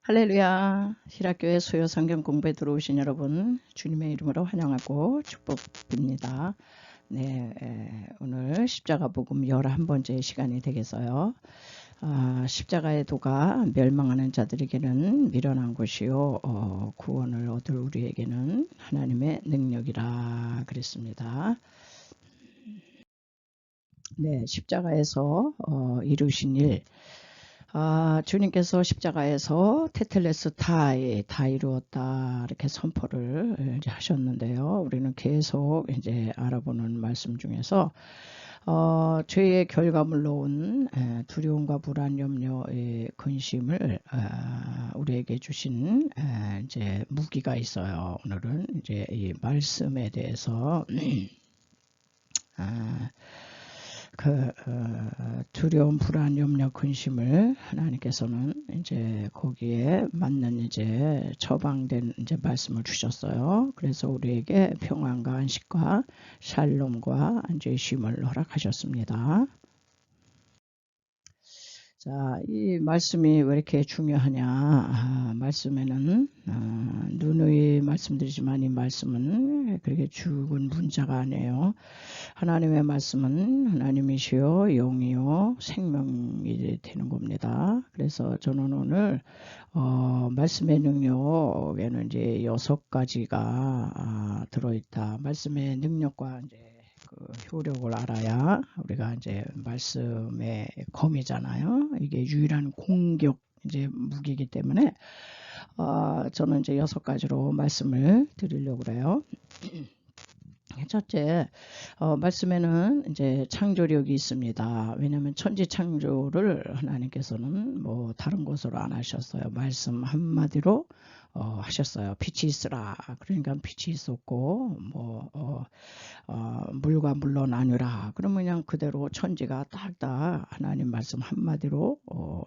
할렐루야. 실학교에 수요 성경 공부에 들어오신 여러분 주님의 이름으로 환영하고 축복드립니다. 네, 오늘 십자가 복음 11번째 시간이 되겠어요. 십자가의 도가 멸망하는 자들에게는 미련한 것이요 구원을 얻을 우리에게는 하나님의 능력이라 그랬습니다. 네, 십자가에서 이루신 일, 주님께서 십자가에서 테텔레스 타이 다 이루었다 이렇게 선포를 이제 하셨는데요. 우리는 계속 이제 알아보는 말씀 중에서 죄의 결과물로 온 두려움과 불안, 염려의 근심을 우리에게 주신 이제 무기가 있어요. 오늘은 이제 이 말씀에 대해서 두려움, 불안, 염려, 근심을 하나님께서는 이제 거기에 맞는 이제 처방된 이제 말씀을 주셨어요. 그래서 우리에게 평안과 안식과 샬롬과 이제 쉼을 허락하셨습니다. 자, 이 말씀이 왜 이렇게 중요하냐? 말씀에는 누누이 말씀드리지만 이 말씀은 그렇게 죽은 문자가 아니에요. 하나님의 말씀은 하나님이시요 영이요 생명이 되는 겁니다. 그래서 저는 오늘 말씀의 능력에는 이제 6가지가 들어있다. 말씀의 능력과 이제 그 효력을 알아야 우리가 이제 말씀의 검이잖아요. 이게 유일한 공격 이제 무기이기 때문에 저는 이제 6가지로 말씀을 드리려고 그래요. 첫째, 말씀에는 이제 창조력이 있습니다. 왜냐하면 천지 창조를 하나님께서는 뭐 다른 것으로 안 하셨어요. 말씀 한마디로 하셨어요. 빛이 있으라. 그러니까 빛이 있었고, 물과 물로 나뉘라. 그러면 그냥 그대로 천지가 딱딱 하나님 말씀 한마디로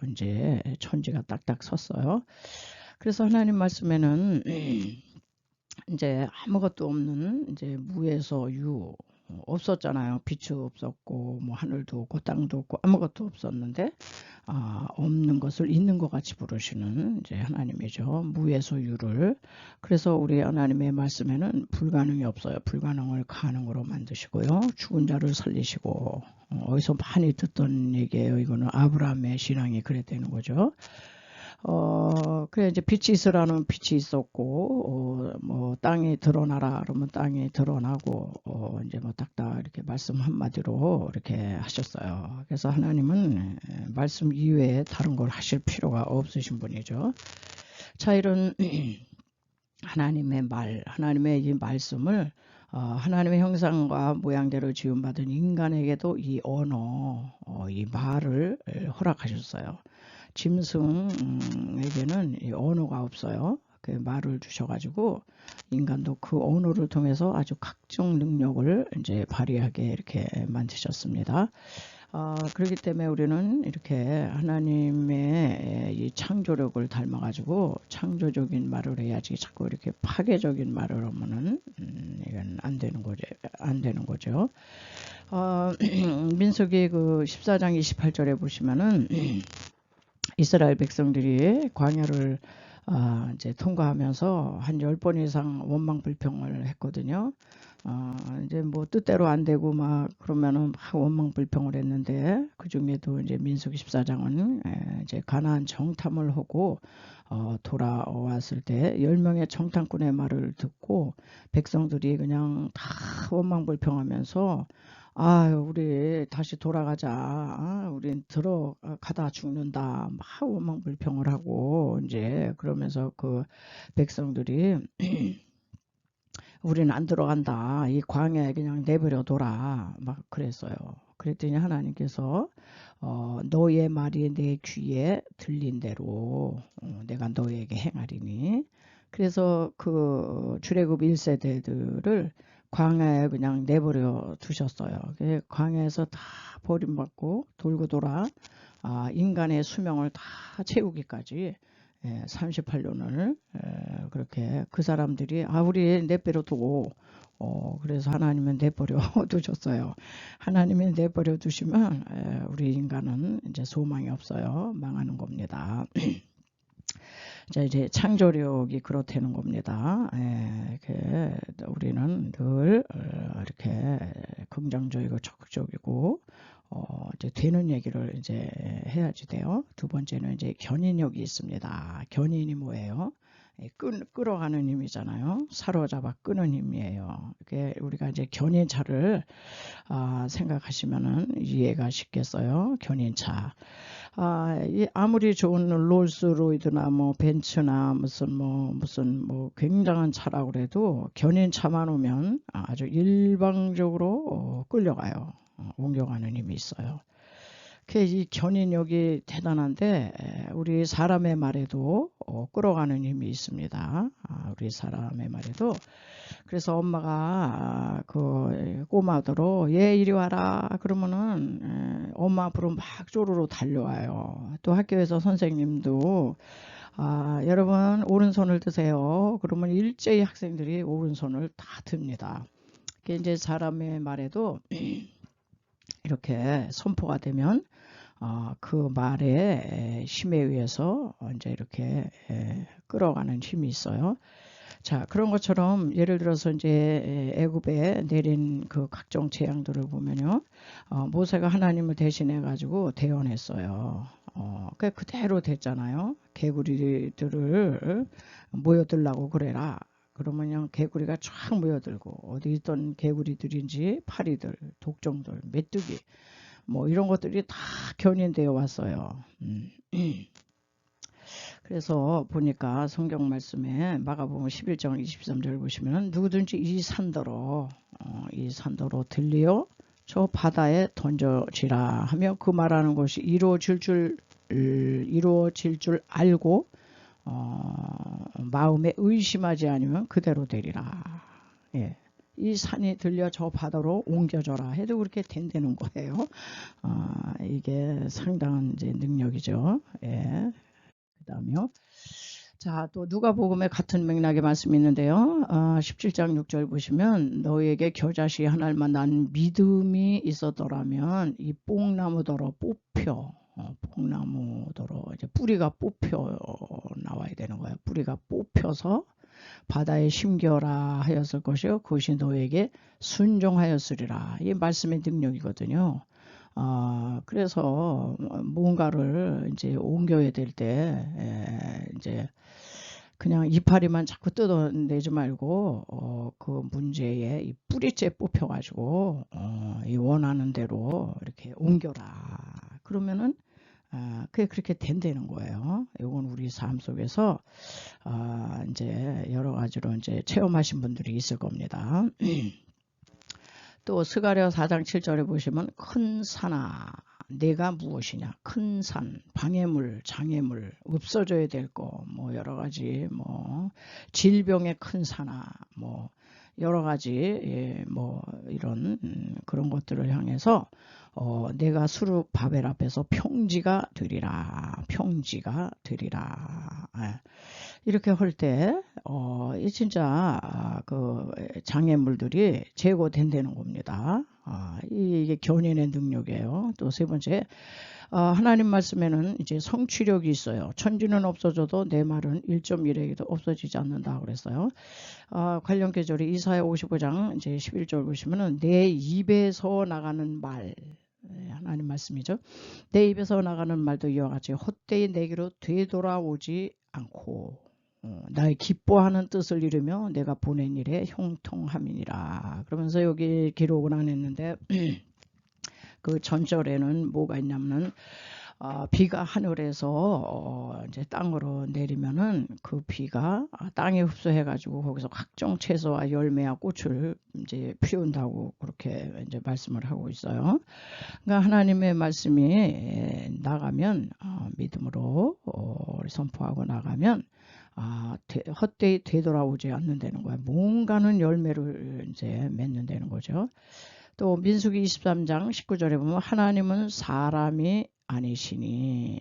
이제 천지가 딱딱 섰어요. 그래서 하나님 말씀에는 이제 아무것도 없는 이제 무에서 유 없었잖아요. 빛이 없었고 뭐 하늘도 없고 땅도 없고 아무것도 없었는데 없는 것을 있는 것 같이 부르시는 이제 하나님이죠. 무에서 유를. 그래서 우리 하나님의 말씀에는 불가능이 없어요. 불가능을 가능으로 만드시고요. 죽은 자를 살리시고 어디서 많이 듣던 얘기예요. 이거는 아브라함의 신앙이 그랬다는 거죠. 그래 이제 빛이 있으라는 빛이 있었고 뭐 땅이 드러나라 그러면 땅이 드러나고 이제 뭐 딱딱 이렇게 말씀 한마디로 이렇게 하셨어요. 그래서 하나님은 말씀 이외에 다른 걸 하실 필요가 없으신 분이죠. 자, 이런 하나님의 말, 하나님의 이 말씀을 하나님의 형상과 모양대로 지음받은 인간에게도 이 언어, 이 말을 허락하셨어요. 짐승에게는 이 언어가 없어요. 그 말을 주셔가지고 인간도 그 언어를 통해서 아주 각종 능력을 이제 발휘하게 이렇게 만드셨습니다. 그렇기 때문에 우리는 이렇게 하나님의 이 창조력을 닮아가지고 창조적인 말을 해야지 자꾸 이렇게 파괴적인 말을 하면은 이건 안 되는 거죠. 민수기 그 14장 28절에 보시면은 이스라엘 백성들이 광야를 이제 통과하면서 한 10번 이상 원망 불평을 했거든요. 이제 뭐 뜻대로 안 되고 막 그러면은 막 원망 불평을 했는데 그 중에도 이제 민수기 14장은 이제 가나안 정탐을 하고 돌아왔을 때 10명의 정탐꾼의 말을 듣고 백성들이 그냥 다 원망 불평하면서 우리 다시 돌아가자. 우린 들어가다 죽는다. 막 원망 불평을 하고 이제 그러면서 그 백성들이 우리는 안 들어간다. 이 광야에 그냥 내버려 둬라. 막 그랬어요. 그랬더니 하나님께서 너의 말이 내 귀에 들린 대로 내가 너에게 행하리니. 그래서 그 출애굽 1세대들을 광야에 그냥 내버려 두셨어요. 광야에서 다 버림받고 돌고 돌아 인간의 수명을 다 채우기까지 38년을 그렇게 그 사람들이 우리 내버려 두고 그래서 하나님은 내버려 두셨어요. 하나님이 내버려 두시면 우리 인간은 이제 소망이 없어요. 망하는 겁니다. 자, 이제 창조력이 그렇다는 겁니다. 우리는 늘 이렇게 긍정적이고 적극적이고 이제 되는 얘기를 이제 해야지 돼요. 두 번째는 이제 견인력이 있습니다. 견인이 뭐예요? 끌어가는 힘이잖아요. 사로잡아 끄는 힘이에요. 이게 우리가 이제 견인차를 생각하시면은 이해가 쉽겠어요. 견인차. 아무리 좋은 롤스로이드나 뭐 벤츠나 무슨 굉장한 차라고 그래도 견인차만 오면 아주 일방적으로 끌려가요. 옮겨가는 힘이 있어요. 이 견인력이 대단한데 우리 사람의 말에도 끌어가는 힘이 있습니다. 우리 사람의 말에도. 그래서 엄마가 그 꼬마들로 얘 이리 와라 그러면은 엄마 앞으로 막 쪼르르 달려와요. 또 학교에서 선생님도 여러분 오른손을 드세요. 그러면 일제히 학생들이 오른손을 다 듭니다. 그게 이제 사람의 말에도 이렇게 선포가 되면 그 말의 힘에 의해서 이제 이렇게 끌어가는 힘이 있어요. 자, 그런 것처럼 예를 들어서 이제 애굽에 내린 그 각종 재앙들을 보면요, 모세가 하나님을 대신해 가지고 대언했어요. 그대로 됐잖아요. 개구리들을 모여들라고 그래라. 그러면 그냥 개구리가 쫙 모여들고 어디 있던 개구리들인지 파리들, 독종들, 메뚜기 뭐 이런 것들이 다 견인되어 왔어요. 그래서 보니까 성경 말씀에 마가복음 11장 23절 보시면 누구든지 이 산더러 들리어 저 바다에 던져지라 하며 그 말하는 것이 이루어질 줄 알고 마음에 의심하지 않으면 그대로 되리라. 예. 이 산이 들려 저 바다로 옮겨져라 해도 그렇게 된다는 거예요. 이게 상당한 이제 능력이죠. 예. 그 다음에요. 자, 또 누가복음에 같은 맥락의 말씀이 있는데요. 17장 6절 보시면 너희에게 겨자씨 하나만 난 믿음이 있었더라면 이 뽕나무더러 뽑혀 뽕나무더러 이제 뿌리가 뽑혀 나와야 되는 거예요. 뿌리가 뽑혀서 바다에 심겨라 하였을 것이요 그것이 너에게 순종하였으리라. 이 말씀의 능력이거든요. 그래서 뭔가를 이제 옮겨야 될 때 이제 그냥 이파리만 자꾸 뜯어내지 말고 그 문제에 이 뿌리째 뽑혀가지고 이 원하는 대로 이렇게 옮겨라. 그러면은 그게 그렇게 된다는 거예요. 이건 우리 삶 속에서 이제 여러 가지로 이제 체험하신 분들이 있을 겁니다. 또 스가랴 4장 7절에 보시면 큰 산아 내가 무엇이냐 큰 산 방해물 장애물 없어져야 될 거 뭐 여러 가지 뭐 질병의 큰 산아 뭐 여러 가지 뭐 이런 그런 것들을 향해서 내가 수룹 바벨 앞에서 평지가 되리라 이렇게 할 때 이 진짜 그 장애물들이 제거된다는 겁니다. 이게 견인의 능력이에요. 또 세 번째 하나님 말씀에는 이제 성취력이 있어요. 천지는 없어져도 내 말은 1.1에게도 없어지지 않는다 그랬어요. 관련 계절이 이사야 55장 이제 11절 보시면은 내 입에서 나가는 말 하나님 말씀이죠. 내 입에서 나가는 말도 이와 같이 헛되이 내게로 되돌아오지 않고 나의 기뻐하는 뜻을 이루며 내가 보낸 일에 형통함이니라. 그러면서 여기 기록은 안 했는데 그 전절에는 뭐가 있냐면은 비가 하늘에서 이제 땅으로 내리면은 그 비가 땅에 흡수해 가지고 거기서 각종 채소와 열매와 꽃을 이제 피운다고 그렇게 이제 말씀을 하고 있어요. 그러니까 하나님의 말씀이 나가면 믿음으로 선포하고 나가면 헛되이 되돌아오지 않는다는 거야. 뭔가는 열매를 이제 맺는다는 거죠. 또 민수기 23장 19절에 보면 하나님은 사람이 아니시니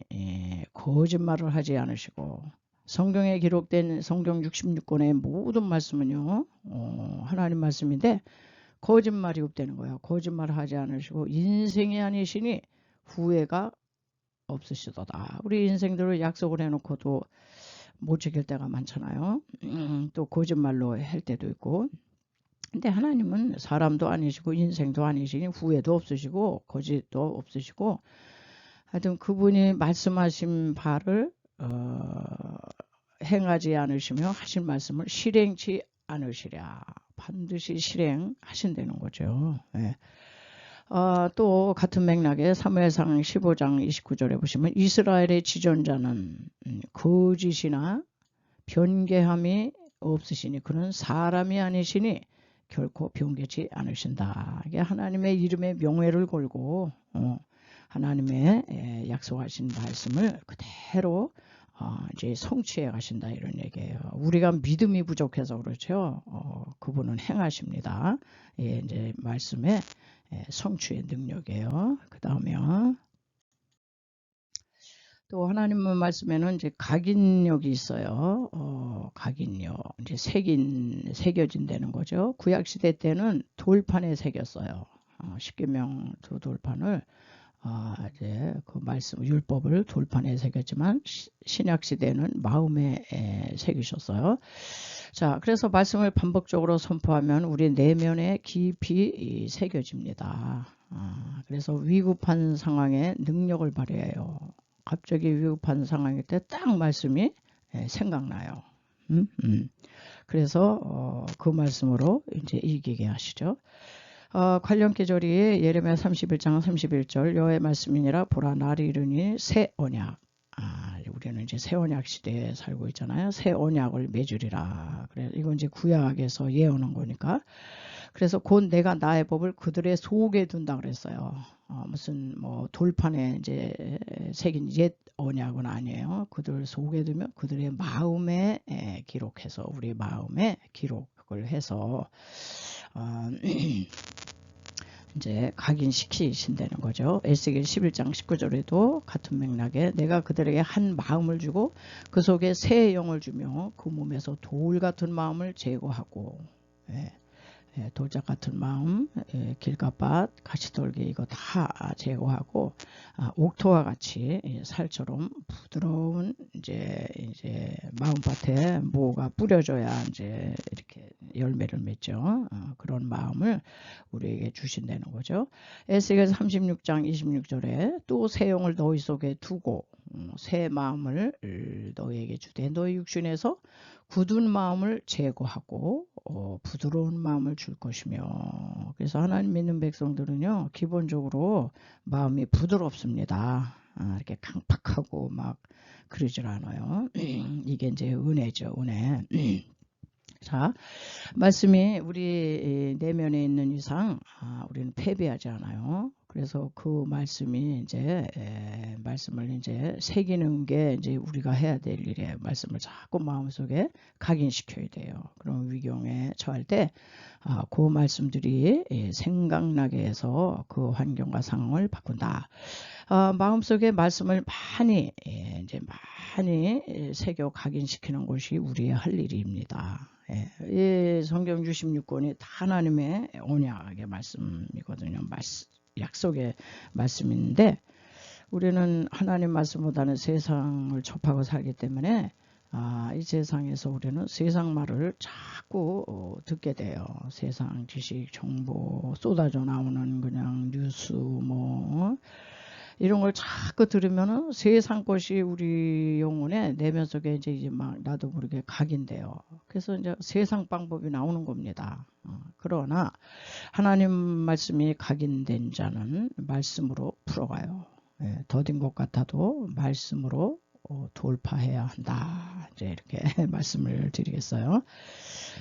거짓말을 하지 않으시고 성경에 기록된 성경 66권의 모든 말씀은요 하나님 말씀인데 거짓말이 없다는 거예요. 거짓말을 하지 않으시고 인생이 아니시니 후회가 없으시도다. 우리 인생들을 약속을 해놓고도 못 지킬 때가 많잖아요. 또 거짓말로 할 때도 있고. 근데 하나님은 사람도 아니시고 인생도 아니시니 후회도 없으시고 거짓도 없으시고 하여튼 그분이 말씀하신 바를 행하지 않으시며 하신 말씀을 실행치 않으시랴. 반드시 실행하신다는 거죠. 예. 또 같은 맥락에 사무엘상 15장 29절에 보시면 이스라엘의 지존자는 거짓이나 변개함이 없으시니 그는 사람이 아니시니 결코 변개치 않으신다. 이게 하나님의 이름의 명예를 걸고 하나님의 약속하신 말씀을 그대로 이제 성취해 가신다 이런 얘기예요. 우리가 믿음이 부족해서 그렇죠. 그분은 행하십니다. 예, 이제 말씀의 성취의 능력이에요. 그 다음에요. 또 하나님의 말씀에는 이제 각인력이 있어요. 각인력 이제 새겨진다는 거죠. 구약 시대 때는 돌판에 새겼어요. 십계명 두 돌판을 이제 그 말씀 율법을 돌판에 새겼지만 신약 시대는 마음에 새기셨어요. 자, 그래서 말씀을 반복적으로 선포하면 우리 내면에 깊이 새겨집니다. 그래서 위급한 상황에 능력을 발휘해요. 갑자기 위급한 상황일 때 딱 말씀이 생각나요. 그래서 그 말씀으로 이제 이기게 하시죠. 관련 계절이 예레미야 31장 31절 여호와의 말씀이니라 보라 날이 이르니 새 언약. 우리는 이제 새 언약 시대에 살고 있잖아요. 새 언약을 맺으리라. 그래 이건 이제 구약에서 예언한 거니까. 그래서 곧 내가 나의 법을 그들의 속에 둔다 그랬어요. 무슨 뭐 돌판에 이제 새긴 옛 언약은 아니에요. 그들 속에 두면 그들의 마음에 기록해서 우리 마음에 기록을 해서 이제 각인시키신다는 거죠. 에스겔 11장 19절에도 같은 맥락에 내가 그들에게 한 마음을 주고 그 속에 새 영을 주며 그 몸에서 돌 같은 마음을 제거하고 돌짝 같은 마음, 길가밭, 가시돌기 이거 다 제거하고 옥토와 같이 살처럼 부드러운 이제 마음밭에 뭐가 뿌려져야 이제 이렇게 열매를 맺죠. 그런 마음을 우리에게 주신다는 거죠. 에스겔 36장 26절에 또 새 영을 너희 속에 두고 새 마음을 너희에게 주되 너희 육신에서 굳은 마음을 제거하고 부드러운 마음을 줄 것이며 그래서 하나님 믿는 백성들은요 기본적으로 마음이 부드럽습니다. 이렇게 강팍하고 막 그러질 않아요. 이게 이제 은혜죠. 은혜. 자, 말씀이 우리 내면에 있는 이상 우리는 패배하지 않아요. 그래서 그 말씀이 이제 말씀을 이제 새기는 게 이제 우리가 해야 될 일이에요. 말씀을 자꾸 마음속에 각인시켜야 돼요. 그럼 위경에 처할 때 그 말씀들이 생각나게 해서 그 환경과 상황을 바꾼다. 마음속에 말씀을 많이 새겨 각인시키는 것이 우리의 할 일입니다. 이 성경 66권이 다 하나님의 언약의 말씀이거든요. 약속의 말씀인데 우리는 하나님 말씀보다는 세상을 접하고 살기 때문에 이 세상에서 우리는 세상 말을 자꾸 듣게 돼요. 세상 지식, 정보 쏟아져 나오는 그냥 뉴스 뭐 이런 걸 자꾸 들으면은 세상 것이 우리 영혼에 내면 속에 이제 막 나도 모르게 각인돼요. 그래서 이제 세상 방법이 나오는 겁니다. 그러나 하나님 말씀이 각인된 자는 말씀으로 풀어가요. 더딘 것 같아도 말씀으로 돌파해야 한다. 이제 이렇게 말씀을 드리겠어요.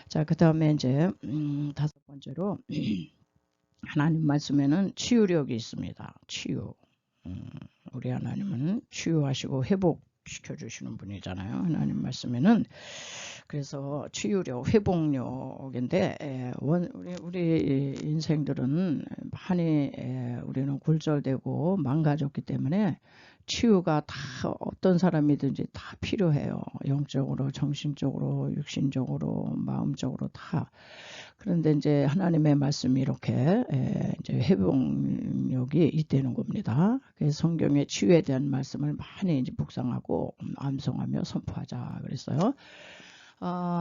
자, 그 다음에 이제 다섯 번째로 하나님 말씀에는 치유력이 있습니다. 치유. 우리 하나님은 치유하시고 회복시켜 주시는 분이잖아요. 하나님 말씀에는 그래서 치유력, 회복력인데 우리 인생들은 많이 우리는 골절되고 망가졌기 때문에 치유가 다 어떤 사람이든지 다 필요해요. 영적으로, 정신적으로, 육신적으로, 마음적으로 다. 그런데 이제 하나님의 말씀이 이렇게 이제 회복력이 있다는 겁니다. 그래서 성경의 치유에 대한 말씀을 많이 이제 묵상하고 암송하며 선포하자 그랬어요.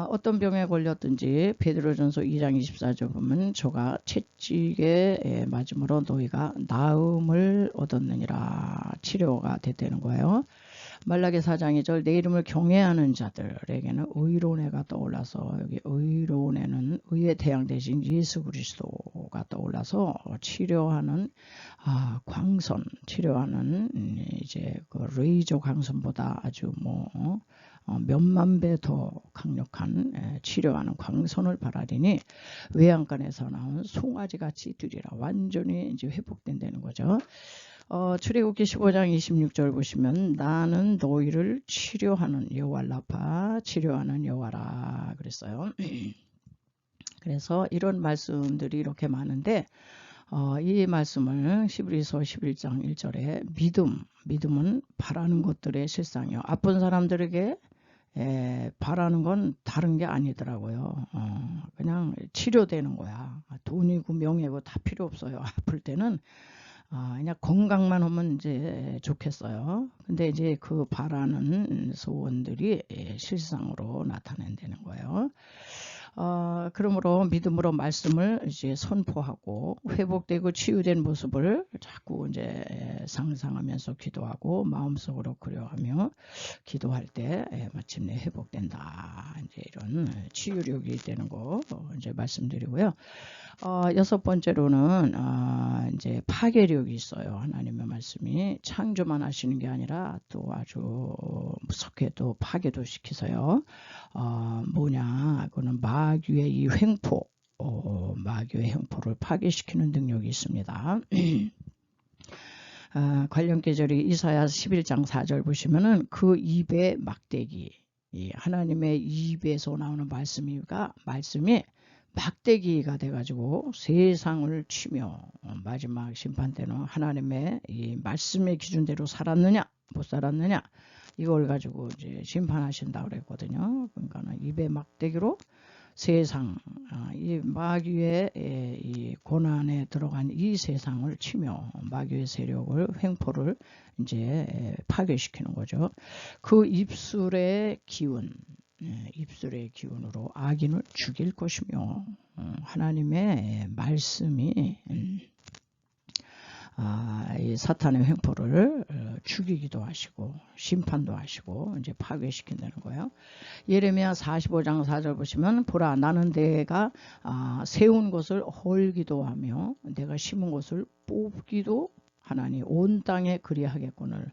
어떤 병에 걸렸든지 베드로전서 2장 24절 보면 저가 채찍에 맞음으로 너희가 나음을 얻었느니라 치료가 됐다는 거예요. 말라기 4장 2절 내 이름을 경외하는 자들에게는 의로운해가 떠올라서 여기 의로운해는 의의 태양 대신 예수 그리스도가 떠올라서 치료하는 광선 치료하는 이제 그 레이저 광선보다 아주 몇만 배 더 강력한 치료하는 광선을 바라리니 외양간에서 나온 송아지 같이 뛰리라 완전히 이제 회복된다는 거죠. 출애굽기 15장 26절 보시면 나는 너희를 치료하는 여호와 라파 치료하는 여호와라 그랬어요. 그래서 이런 말씀들이 이렇게 많은데 이 말씀을 히브리서 11장 1절에 믿음은 바라는 것들의 실상이요. 아픈 사람들에게 바라는 건 다른 게 아니더라고요. 그냥 치료되는 거야. 돈이고 명예고 다 필요 없어요. 아플 때는 그냥 건강만 하면 이제 좋겠어요. 근데 이제 그 바라는 소원들이 실상으로 나타낸다는 거예요. 그러므로 믿음으로 말씀을 이제 선포하고 회복되고 치유된 모습을 자꾸 이제 상상하면서 기도하고 마음속으로 그려하며 기도할 때 마침내 회복된다. 이제 이런 치유력이 되는 거 이제 말씀드리고요. 여섯 번째로는 이제 파괴력이 있어요. 하나님의 말씀이 창조만 하시는 게 아니라 또 아주 무섭게 또 파괴도 시키서요. 뭐냐, 그거는 마귀의 이 횡포, 마귀의 횡포를 파괴시키는 능력이 있습니다. 관련 계절이 이사야 11장 4절 보시면은 그 입의 막대기, 하나님의 입에서 나오는 말씀이 막대기가 돼가지고 세상을 치며 마지막 심판 때는 하나님의 이 말씀의 기준대로 살았느냐 못 살았느냐 이걸 가지고 이제 심판하신다 그랬거든요. 그러니까는 입의 막대기로 세상, 이 마귀의 이 고난에 들어간 이 세상을 치며 마귀의 세력을 횡포를 이제 파괴시키는 거죠. 그 입술의 기운, 입술의 기운으로 악인을 죽일 것이며 하나님의 말씀이 이 사탄의 횡포를 죽이기도 하시고 심판도 하시고 이제 파괴시킨다는 거예요. 예레미야 45장 4절 보시면 보라 나는 내가 세운 것을 헐기도 하며 내가 심은 것을 뽑기도 하나니 온 땅에 그리하겠거늘.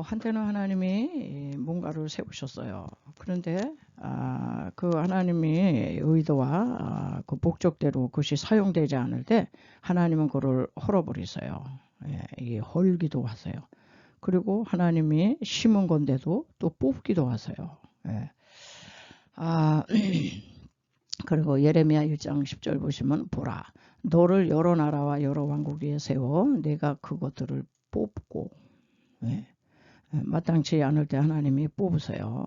한때는 하나님이 뭔가를 세우셨어요. 그런데 그 하나님이 의도와 그 목적대로 그것이 사용되지 않을 때 하나님은 그걸 헐어버리세요. 이게 헐기도 하세요. 그리고 하나님이 심은 건데도 또 뽑기도 하세요. 그리고 예레미야 1장 10절 보시면 보라 너를 여러 나라와 여러 왕국 위에 세워 내가 그것들을 뽑고 마땅치 않을 때 하나님이 뽑으세요.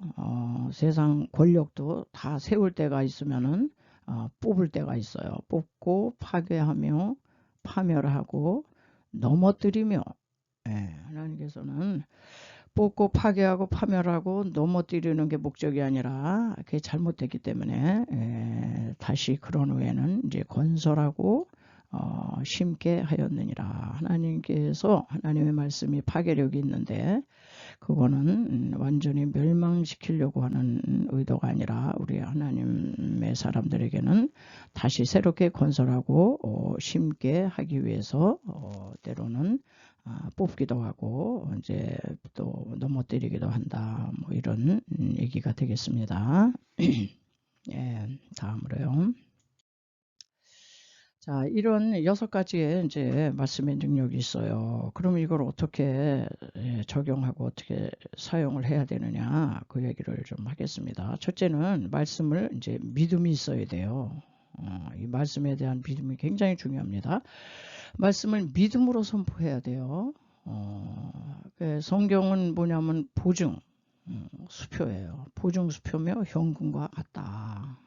세상 권력도 다 세울 때가 있으면은 뽑을 때가 있어요. 뽑고 파괴하며 파멸하고 넘어뜨리며 하나님께서는 뽑고 파괴하고 파멸하고 넘어뜨리는 게 목적이 아니라 그게 잘못됐기 때문에 다시 그런 후에는 이제 건설하고 심게 하였느니라. 하나님께서 하나님의 말씀이 파괴력이 있는데 그거는 완전히 멸망시키려고 하는 의도가 아니라 우리 하나님의 사람들에게는 다시 새롭게 건설하고 심게 하기 위해서 때로는 뽑기도 하고 이제 또 넘어뜨리기도 한다. 뭐 이런 얘기가 되겠습니다. 예, 다음으로요. 자, 이런 6가지의 이제 말씀의 능력이 있어요. 그럼 이걸 어떻게 적용하고 어떻게 사용을 해야 되느냐 그 얘기를 좀 하겠습니다. 첫째는 말씀을 이제 믿음이 있어야 돼요. 이 말씀에 대한 믿음이 굉장히 중요합니다. 말씀을 믿음으로 선포해야 돼요. 성경은 뭐냐면 보증 수표예요. 보증 수표며 현금과 같다.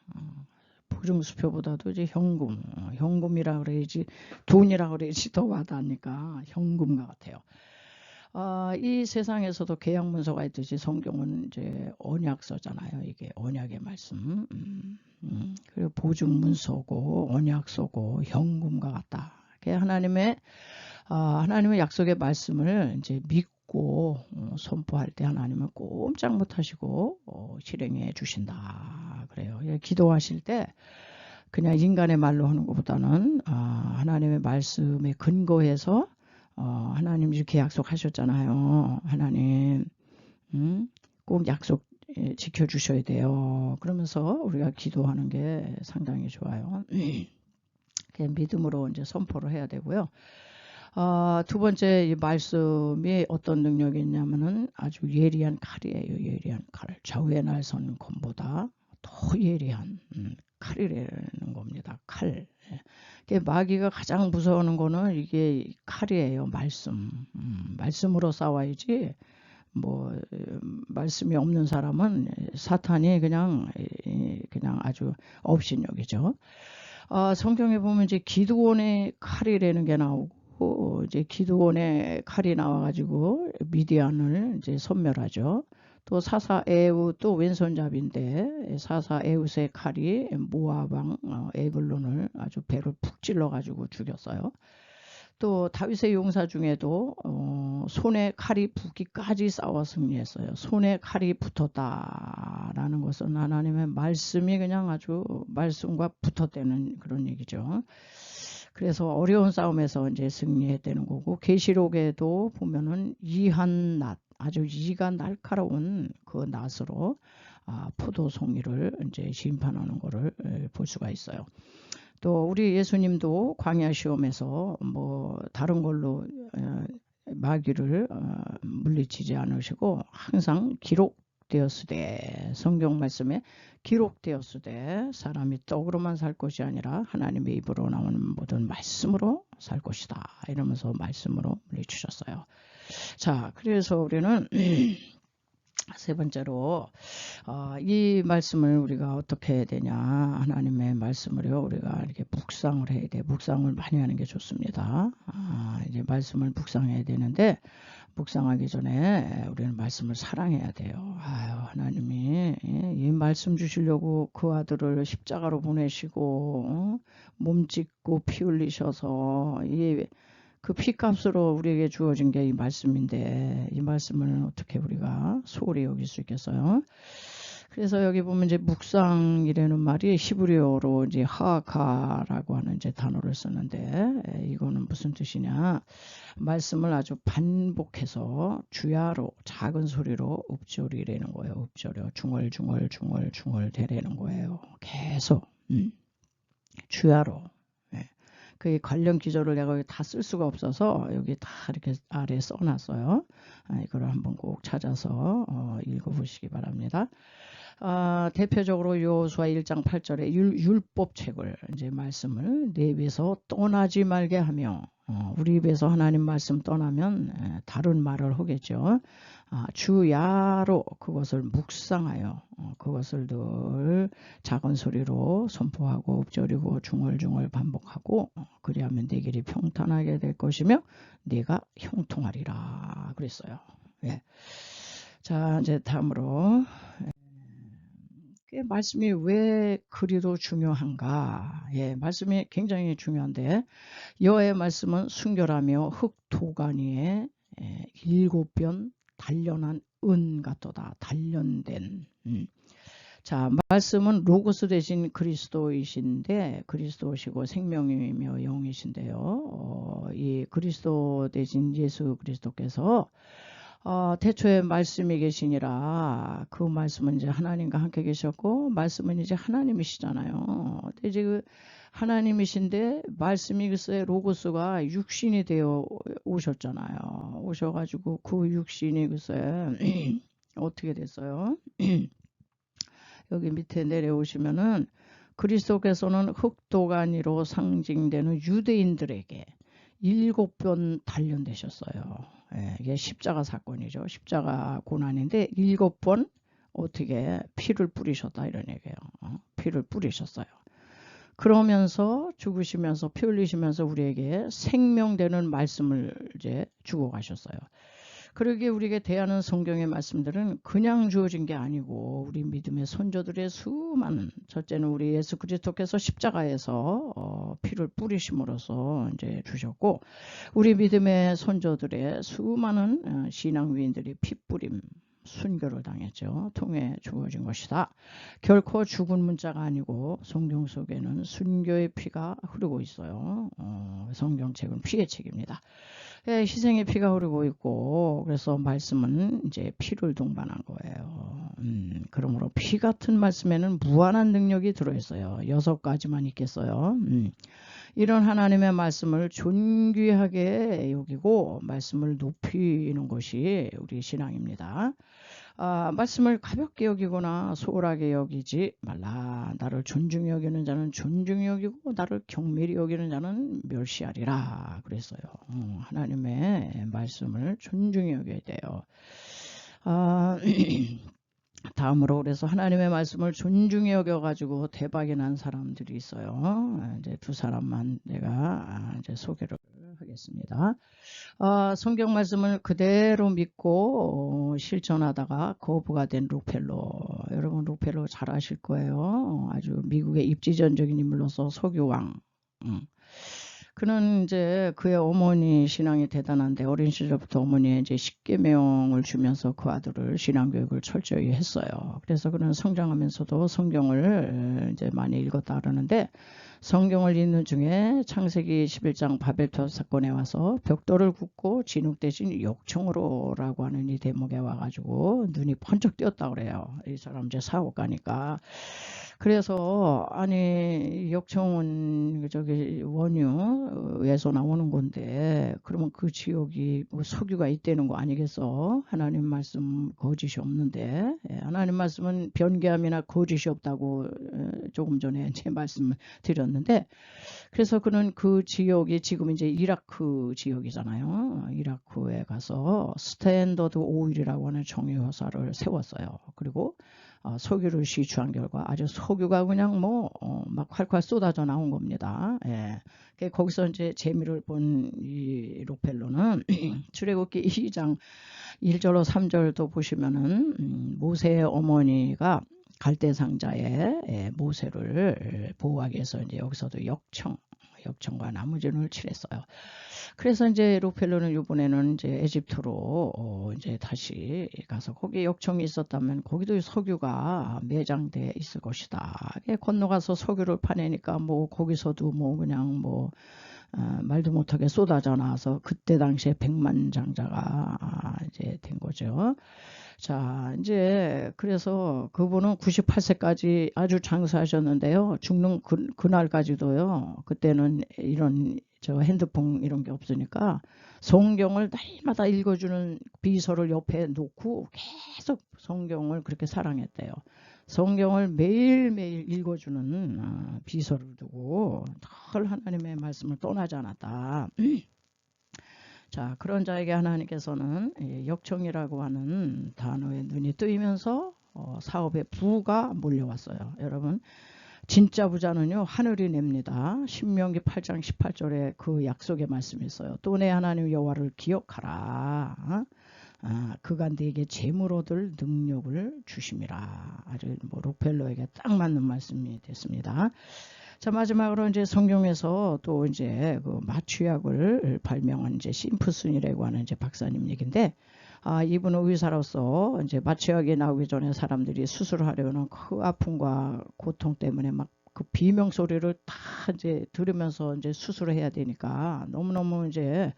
보증 수표보다도 이제 현금이라 그래야지, 돈이라 그래야지 더 와닿으니까 현금과 같아요. 이 세상에서도 계약 문서가 있듯이 성경은 이제 언약서잖아요. 이게 언약의 말씀. 그리고 보증 문서고 언약서고 현금과 같다. 하나님의 약속의 말씀을 이제 믿고 선포할 때 하나님은 꼼짝 못하시고 실행해 주신다. 그래요. 기도하실 때 그냥 인간의 말로 하는 것보다는 하나님의 말씀에 근거해서 하나님 이렇게 약속하셨잖아요. 하나님 꼭 약속 지켜주셔야 돼요. 그러면서 우리가 기도하는 게 상당히 좋아요. 믿음으로 이제 선포를 해야 되고요. 두 번째 이 말씀이 어떤 능력이 있냐면은 아주 예리한 칼이에요. 예리한 칼. 좌우의 날선 검보다 더 예리한 칼이라는 겁니다. 칼. 마귀가 가장 무서워하는 거는 이게 칼이에요. 말씀으로 싸워야지. 말씀이 없는 사람은 사탄이 그냥 아주 업신여기죠. 성경에 보면 이제 기드온의 칼이라는 게 나오고, 이제 기드온의 칼이 나와가지고 미디안을 이제 섬멸하죠. 또 사사 에우 또 왼손잡이인데 사사 에웃의 칼이 모압 왕 에글론을 아주 배를 푹 찔러가지고 죽였어요. 또 다윗의 용사 중에도 손에 칼이 붙기까지 싸워 승리했어요. 손에 칼이 붙었다라는 것은 하나님의 말씀이 그냥 아주 말씀과 붙었다는 그런 얘기죠. 그래서 어려운 싸움에서 이제 승리했다는 거고, 계시록에도 보면은 이한 낫, 아주 이가 날카로운 그 낫으로 포도송이를 이제 심판하는 것을 볼 수가 있어요. 또 우리 예수님도 광야 시험에서 다른 걸로 마귀를 물리치지 않으시고 항상 기록되었으되, 성경 말씀에 기록되었으되 사람이 떡으로만 살 것이 아니라 하나님의 입으로 나오는 모든 말씀으로 살 것이다. 이러면서 말씀으로 물리치셨어요. 자, 그래서 우리는 세 번째로 이 말씀을 우리가 어떻게 해야 되냐, 하나님의 말씀을요 우리가 이렇게 묵상을 해야 돼. 묵상을 많이 하는 게 좋습니다. 이제 말씀을 묵상해야 되는데, 묵상하기 전에 우리는 말씀을 사랑해야 돼요. 하나님이 이 말씀 주시려고 그 아들을 십자가로 보내시고 몸짓고 피 흘리셔서 그 피값으로 우리에게 주어진 게 이 말씀인데, 이 말씀을 어떻게 우리가 소홀히 여길 수 있겠어요? 그래서 여기 보면 이제 묵상이라는 말이 히브리어로 이제 하카라고 하는 이제 단어를 쓰는데, 이거는 무슨 뜻이냐? 말씀을 아주 반복해서 주야로 작은 소리로 읊조리라는 거예요. 읊조려 중얼중얼 대라는 거예요. 계속 주야로. 그 관련 기조를 내가 여기 다 쓸 수가 없어서 여기 다 이렇게 아래에 써놨어요. 이걸 한번 꼭 찾아서 읽어보시기 바랍니다. 대표적으로 여호수아 1장 8절에 율법책을 이제 말씀을 내 입에서 떠나지 말게 하며, 우리 입에서 하나님 말씀 떠나면 다른 말을 하겠죠. 주야로 그것을 묵상하여 그것을 늘 작은 소리로 선포하고 읊조리고 중얼중얼 반복하고, 그리하면 내 길이 평탄하게 될 것이며 네가 형통하리라 그랬어요. 예. 자, 이제 다음으로 말씀이 왜 그리도 중요한가? 말씀이 굉장히 중요한데, 여호와의 말씀은 순결하며 흙도가니에 7번 단련한 은 같도다. 단련된. 자, 말씀은 로고스 대신 그리스도이신데, 그리스도시고 생명이며 영이신데요. 이 그리스도 대신 예수 그리스도께서 태초에 말씀이 계시니라. 그 말씀은 이제 하나님과 함께 계셨고, 말씀은 이제 하나님이시잖아요. 근데 이제 하나님이신데 말씀이 글쎄 로고스가 육신이 되어 오셨잖아요. 오셔가지고 그 육신이 글쎄 어떻게 됐어요? 여기 밑에 내려오시면은 그리스도께서는 흙도가니로 상징되는 유대인들에게 7번 단련되셨어요. 예, 이게 십자가 사건이죠. 십자가 고난인데 7번 어떻게 피를 뿌리셨다 이런 얘기예요. 피를 뿌리셨어요. 그러면서 죽으시면서 피 흘리시면서 우리에게 생명되는 말씀을 이제 주고 가셨어요. 그러기에 우리에게 대하는 성경의 말씀들은 그냥 주어진 게 아니고 우리 믿음의 선조들의 수많은, 첫째는 우리 예수 그리스도께서 십자가에서 피를 뿌리심으로써 이제 주셨고, 우리 믿음의 선조들의 수많은 신앙위인들이 핏뿌림 순교를 당했죠. 통해 주어진 것이다. 결코 죽은 문자가 아니고 성경 속에는 순교의 피가 흐르고 있어요. 성경책은 피의 책입니다. 희생의 피가 흐르고 있고, 그래서 말씀은 이제 피를 동반한 거예요. 그러므로 피 같은 말씀에는 무한한 능력이 들어있어요. 6가지만 있겠어요. 이런 하나님의 말씀을 존귀하게 여기고 말씀을 높이는 것이 우리 신앙입니다. 말씀을 가볍게 여기거나 소홀하게 여기지 말라. 나를 존중히 여기는 자는 존중히 여기고 나를 경멸히 여기는 자는 멸시하리라 그랬어요. 하나님의 말씀을 존중히 여겨야 돼요. 다음으로 그래서 하나님의 말씀을 존중히 여겨가지고 대박이 난 사람들이 있어요. 이제 2사람만 내가 이제 소개를 하겠습니다. 성경 말씀을 그대로 믿고 실천하다가 거부가 된 록펠러. 여러분 록펠러 잘 아실 거예요. 아주 미국의 입지전적인 인물로서 석유왕. 그는 이제 그의 어머니 신앙이 대단한데 어린 시절부터 어머니의 이제 십계명을 주면서 그 아들을 신앙교육을 철저히 했어요. 그래서 그는 성장하면서도 성경을 이제 많이 읽었다 그러는데, 성경을 읽는 중에 창세기 11장 바벨탑 사건에 와서 벽돌을 굽고 진흙 대신 역청으로라고 하는 이 대목에 와가지고 눈이 번쩍 띄었다 그래요. 이 사람 이제 사업가니까. 그래서 아니 역청은 저기 원유에서 나오는 건데 그러면 그 지역이 뭐 석유가 있다는 거 아니겠어? 하나님 말씀 거짓이 없는데, 하나님 말씀은 변개함이나 거짓이 없다고 조금 전에 제 말씀을 드렸는데, 그래서 그는 그 지역이 지금 이제 이라크 지역이잖아요. 이라크에 가서 스탠더드 오일이라고 하는 정유회사를 세웠어요. 그리고 석유를 시추한 결과 아주 석유가 그냥 막 활활 쏟아져 나온 겁니다. 예. 거기서 이제 재미를 본 이 록펠러는 출애굽기 2장 1절로 3절도 보시면은 모세의 어머니가 갈대상자에 모세를 보호하기 위해서 이제 여기서도 역청과 나무진을 칠했어요. 그래서 이제 록펠러는 이번에는 이제 에집트로 이제 다시 가서 거기 역청이 있었다면 거기도 석유가 매장돼 있을 것이다. 건너가서 석유를 파내니까 뭐 거기서도 뭐 그냥 뭐 말도 못하게 쏟아져 나와서 그때 당시에 백만장자가 이제 된 거죠. 자, 이제 그래서 그분은 98세까지 아주 장수하셨는데요. 죽는 그날까지도요. 그때는 이런 저 핸드폰 이런 게 없으니까 성경을 날마다 읽어주는 비서를 옆에 놓고 계속 성경을 그렇게 사랑했대요. 성경을 매일매일 읽어주는 비서를 두고 늘 하나님의 말씀을 떠나지 않았다. 자, 그런 자에게 하나님께서는 역청이라고 하는 단어에 눈이 뜨이면서 사업의 부가 몰려왔어요. 여러분, 진짜 부자는요 하늘이 냅니다. 신명기 8장 18절에 그 약속의 말씀이 있어요. 또 내 하나님 여호와를 기억하라. 그가 네게 재물 얻을 능력을 주심이라. 아주 뭐 록펠러에게 딱 맞는 말씀이 됐습니다. 자, 마지막으로 이제 성경에서 또 이제 그 마취약을 발명한 이제 심프슨이라고 하는 이제 박사님 얘기인데, 이분은 의사로서 이제 마취약이 나오기 전에 사람들이 수술하려는 그 아픔과 고통 때문에 막 그 비명 소리를 다 이제 들으면서 이제 수술을 해야 되니까 너무너무 이제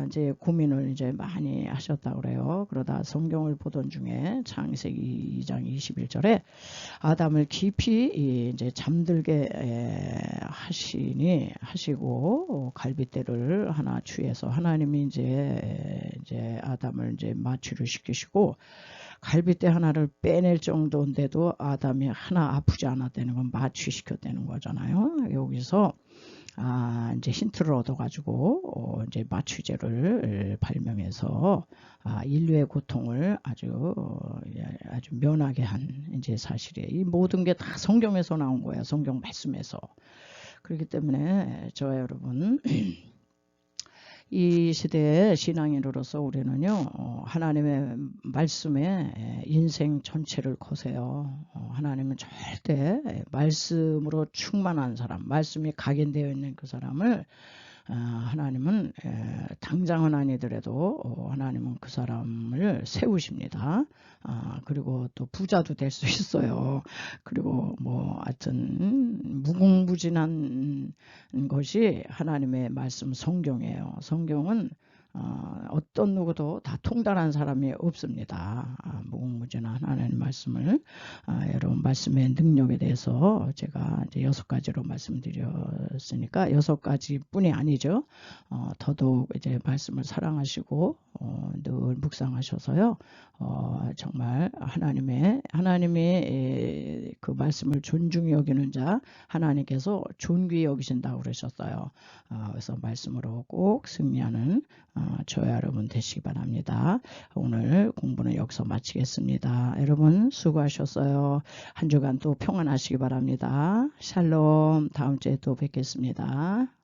이제 고민을 이제 많이 하셨다 그래요. 그러다 성경을 보던 중에 창세기 2장 21절에 아담을 깊이 이제 잠들게 하시고 갈빗대를 하나 취해서 하나님이 이제 아담을 이제 마취를 시키시고 갈빗대 하나를 빼낼 정도인데도 아담이 하나 아프지 않았다는 건 마취시켰다는 거잖아요. 여기서 이제 힌트를 얻어가지고 이제 마취제를 발명해서 인류의 고통을 아주 면하게 한 이제 사실이에요. 이 모든 게 다 성경에서 나온 거예요. 성경 말씀에서. 그렇기 때문에 저와 여러분 이 시대의 신앙인으로서 우리는요, 하나님의 말씀에 인생 전체를 거세요. 하나님은 절대 말씀으로 충만한 사람, 말씀이 각인되어 있는 그 사람을 하나님은 당장은 아니더라도 하나님은 그 사람을 세우십니다. 그리고 또 부자도 될 수 있어요. 그리고 뭐 하여튼 무궁무진한 것이 하나님의 말씀 성경이에요. 성경은 어떤 누구도 다 통달한 사람이 없습니다. 무궁무진한 하나님의 말씀을 여러분 말씀의 능력에 대해서 제가 이제 6가지로 말씀드렸으니까 6가지뿐이 아니죠. 더더욱 이제 말씀을 사랑하시고 늘 묵상하셔서요. 정말 하나님이 그 말씀을 존중히 여기는 자 하나님께서 존귀히 여기신다고 그러셨어요. 그래서 말씀으로 꼭 승리하는 저와 여러분 되시기 바랍니다. 오늘 공부는 여기서 마치겠습니다. 여러분 수고하셨어요. 한 주간 또 평안하시기 바랍니다. 샬롬. 다음 주에 또 뵙겠습니다.